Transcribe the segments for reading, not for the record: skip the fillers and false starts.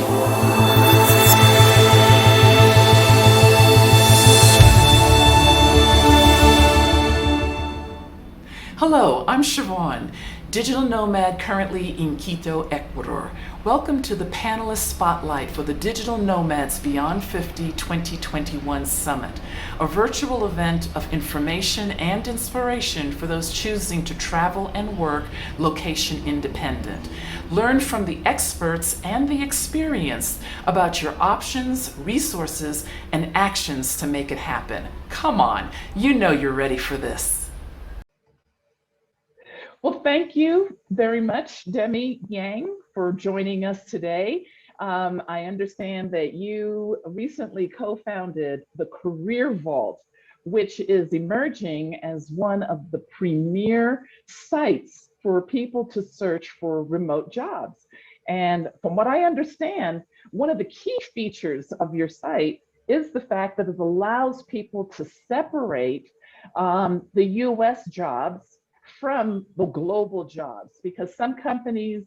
Hello, I'm Siobhan, digital nomad currently in Quito, Ecuador. Welcome to the Panelist Spotlight for the Digital Nomads Beyond 50 2021 Summit, a virtual event of information and inspiration for those choosing to travel and work location independent. Learn from the experts and the experience about your options, resources, and actions to make it happen. Come on, you know you're ready for this. Well, thank you very much, DEMI YANG, for joining us today. I understand that you recently co-founded the Career Vault, which is emerging as one of the premier sites for people to search for remote jobs. And from what I understand, one of the key features of your site is the fact that it allows people to separate the US jobs from the global jobs, because some companies,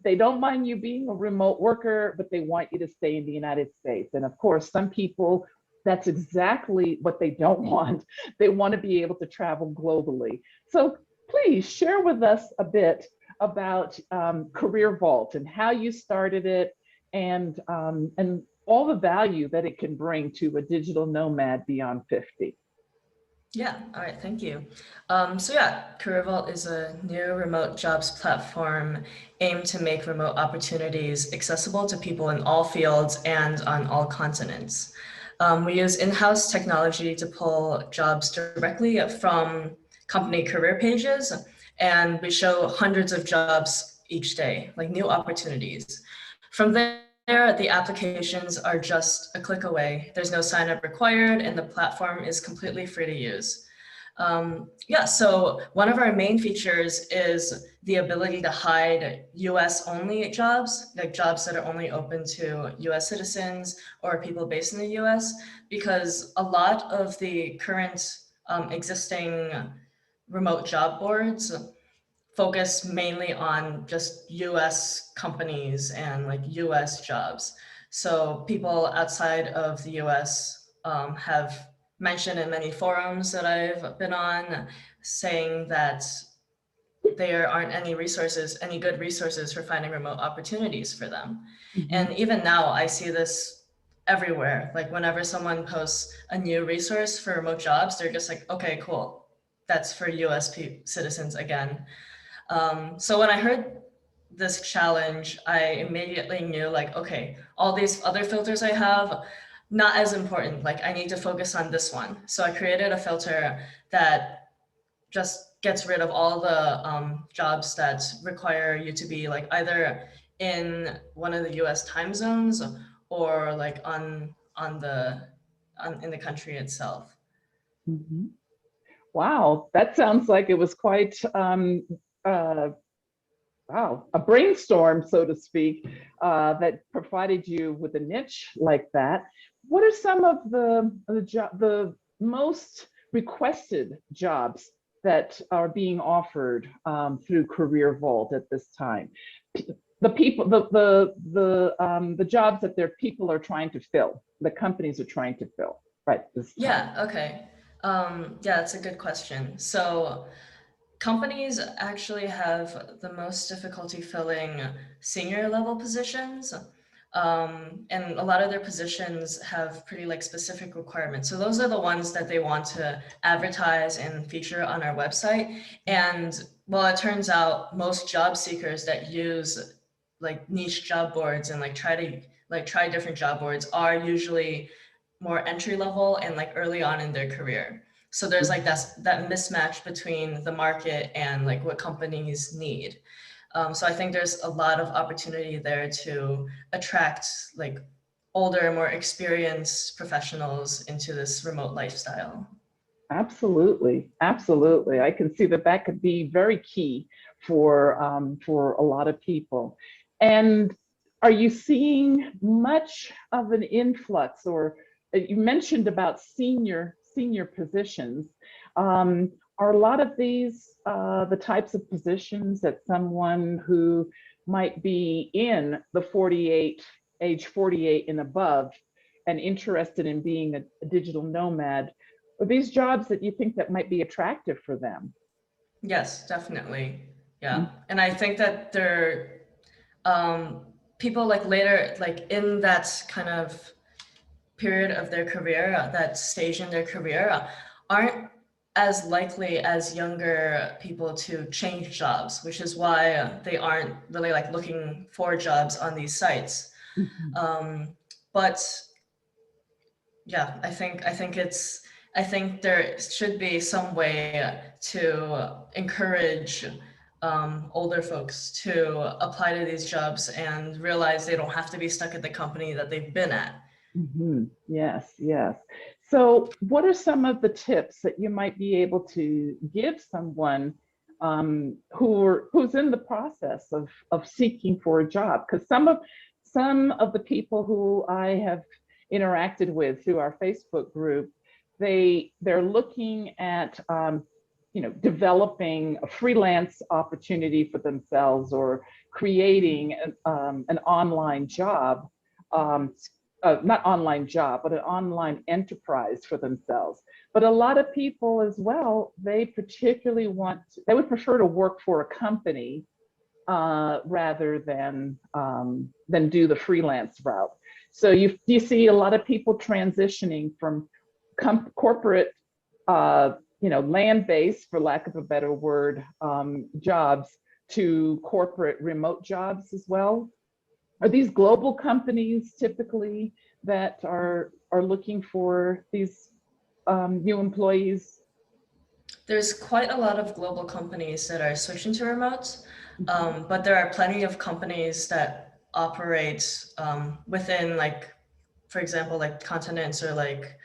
they don't mind you being a remote worker, but they want you to stay in the United States. And of course, some people, that's exactly what they don't want. They want to be able to travel globally. So please share with us a bit about Career Vault and how you started it, and all the value that it can bring to a digital nomad beyond 50. Yeah, all right, thank you. So yeah, Career Vault is a new remote jobs platform aimed to make remote opportunities accessible to people in all fields and on all continents. We use in-house technology to pull jobs directly from company career pages, and we show hundreds of jobs each day, like new opportunities. From there, the applications are just a click away. There's no sign up required, and the platform is completely free to use. Yeah, so one of our main features is the ability to hide US only jobs, like jobs that are only open to US citizens or people based in the US, because a lot of the current existing remote job boards focus mainly on just US companies and like US jobs. So people outside of the US have mentioned in many forums that I've been on, saying that there aren't any resources, any good resources for finding remote opportunities for them. Mm-hmm. And even now I see this everywhere. Like whenever someone posts a new resource for remote jobs, they're just like, okay, cool. That's for US citizens again. So when I heard this challenge, I immediately knew like, okay, all these other filters I have, not as important. Like I need to focus on this one. So I created a filter that just gets rid of all the jobs that require you to be like either in one of the US time zones or like in the country itself. Mm-hmm. Wow, that sounds like it was quite wow, a brainstorm, so to speak, that provided you with a niche like that. What are some of the most requested jobs that are being offered through Career Vault at this time? The people, the jobs that people are trying to fill, the companies are trying to fill, right? Yeah. Okay. Yeah, that's a good question. So companies actually have the most difficulty filling senior level positions. And a lot of their positions have pretty like specific requirements. So those are the ones that they want to advertise and feature on our website. And well, it turns out most job seekers that use like niche job boards and like try different job boards are usually more entry level and like early on in their career. So there's like that mismatch between the market and like what companies need. So I think there's a lot of opportunity there to attract like older, more experienced professionals into this remote lifestyle. Absolutely, absolutely. I can see that could be very key for a lot of people. And are you seeing much of an influx, or you mentioned about senior positions? Are a lot of these the types of positions that someone who might be in the 48 age 48 and above and interested in being a digital nomad, are these jobs that you think that might be attractive for them? Yes, definitely. Yeah. And I think that they're people like later, like in that kind of period of their career, that stage in their career, aren't as likely as younger people to change jobs, which is why they aren't really like looking for jobs on these sites. But yeah, I think there should be some way to encourage older folks to apply to these jobs and realize they don't have to be stuck at the company that they've been at. Yes, yes. So what are some of the tips that you might be able to give someone who's in the process of seeking for a job? Because some of the people who I have interacted with through our Facebook group, they're looking at developing a freelance opportunity for themselves or creating an online job. Not online job, but an online enterprise for themselves. But a lot of people as well, they would prefer to work for a company rather than do the freelance route. So you see a lot of people transitioning from corporate, land-based, for lack of a better word, jobs to corporate remote jobs as well. Are these global companies typically that are looking for these new employees? There's quite a lot of global companies that are switching to remote, but there are plenty of companies that operate within, like, for example, like continents or like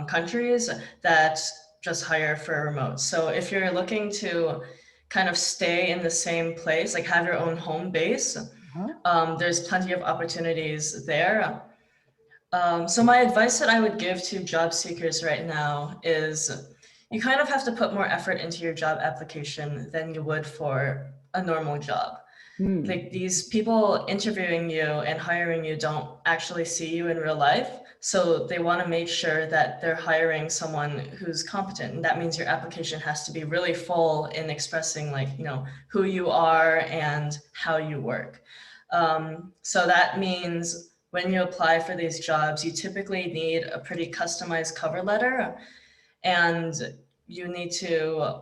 countries that just hire for remote. So if you're looking to kind of stay in the same place, like have your own home base, there's plenty of opportunities there. So my advice that I would give to job seekers right now is you kind of have to put more effort into your job application than you would for a normal job. Like, these people interviewing you and hiring you don't actually see you in real life. So they want to make sure that they're hiring someone who's competent. And that means your application has to be really full in expressing, like, who you are and how you work. So that means when you apply for these jobs, you typically need a pretty customized cover letter, and you need to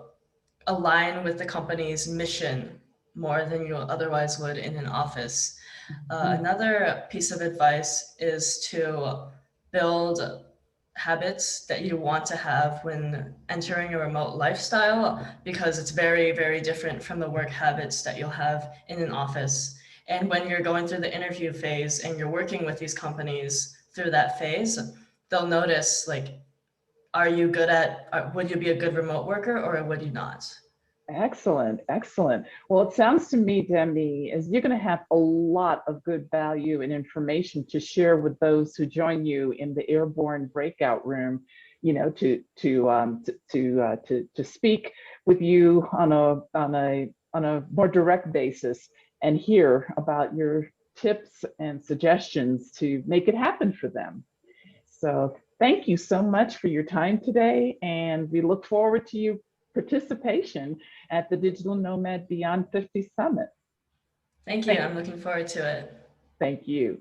align with the company's mission more than you otherwise would in an office. Another piece of advice is to build habits that you want to have when entering a remote lifestyle, because it's very, very different from the work habits that you'll have in an office. And when you're going through the interview phase and you're working with these companies through that phase, they'll notice, like, are you good at, would you be a good remote worker or would you not? Excellent, excellent. Well, it sounds to me, Demi, as you're going to have a lot of good value and information to share with those who join you in the airborne breakout room, to speak with you on a more direct basis and hear about your tips and suggestions to make it happen for them. So thank you so much for your time today, and we look forward to your participation at the Digital Nomad Beyond 50 Summit. Thank you. I'm looking forward to it. Thank you.